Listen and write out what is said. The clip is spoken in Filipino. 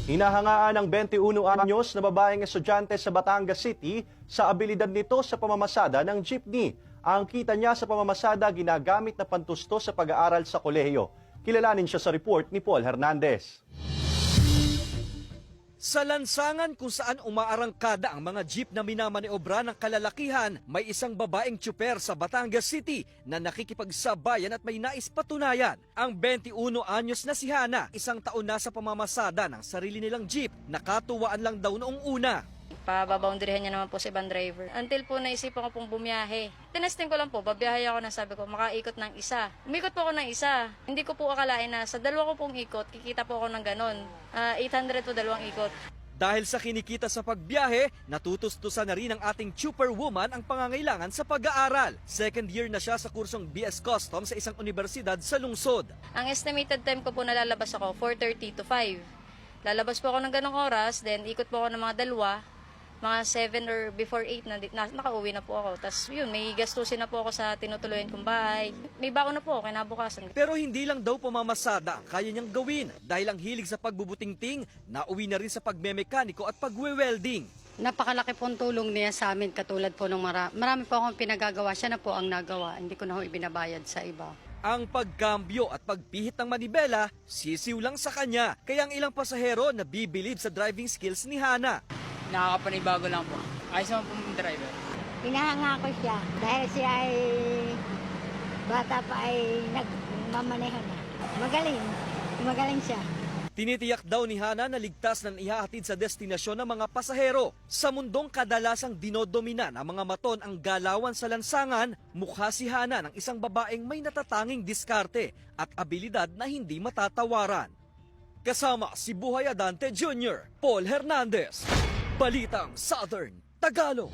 Hinahangaan ng 21 anyos na babaeng estudyante sa Batangas City sa abilidad nito sa pamamasada ng jeepney. Ang kita niya sa pamamasada ginagamit na pantusto sa pag-aaral sa kolehiyo. Kilalanin siya sa report ni Paul Hernandez. Sa lansangan kung saan umaarangkada ang mga jeep na minamaniobra ng kalalakihan, may isang babaeng tsuper sa Batangas City na nakikipagsabayan at may nais patunayan. Ang 21 anyos na si Hana, isang taon na sa pamamasada ng sarili nilang jeep, nakatuwaan lang daw noong una. Pababoundaryhan niya naman po sa ibang driver. Until po naisipan ko pong bumiyahe. Tinesting ko lang po, babiyahe ako na sabi ko, makaikot ng isa. Umikot po ako ng isa. Hindi ko po akalain na sa dalawa ko pong ikot, kikita po ako ng ganon. 800 po dalawang ikot. Dahil sa kinikita sa pagbiyahe, natutustusan na rin ng ating super woman ang pangangailangan sa pag-aaral. Second year na siya sa kursong BS Customs sa isang universidad sa lungsod. Ang estimated time ko po nalalabas ako, 4:30 to 5. Lalabas po ako ng ganong oras, then ikot po ako ng mga dalawa. Mga 7 or before 8 nakauwi na po ako. Tapos yun, may gastusin na po ako sa tinutuluyan kong bahay. May baon na po ako kinabukasan. Pero hindi lang daw pamamasada ang kaya niyang gawin dahil ang hilig sa pagbubutingting, nauwi na rin sa pagmemekaniko at pagwe-welding. Napakalaki pong tulong niya sa amin katulad po ng marami po akong pinagagawa. Siya na po ang nagawa. Hindi ko na ho ibinabayad sa iba. Ang pagkambyo at pagpihit ng manibela, sisiw lang sa kanya. Kaya ang ilang pasahero na bibilib sa driving skills ni Hana. Nakakapanibago lang po. Ayos naman po driver. Hinahanga ko siya dahil siya ay bata pa ay nagmamaneho na. Magaling siya. Tinitiyak daw ni Hana na ligtas na ihahatid sa destinasyon ng mga pasahero. Sa mundong kadalasang dinodomina ng mga maton ang galawan sa lansangan, mukha si Hana ng isang babaeng may natatanging diskarte at abilidad na hindi matatawaran. Kasama si Buhay Adante Jr., Paul Hernandez, Balitang Southern Tagalog.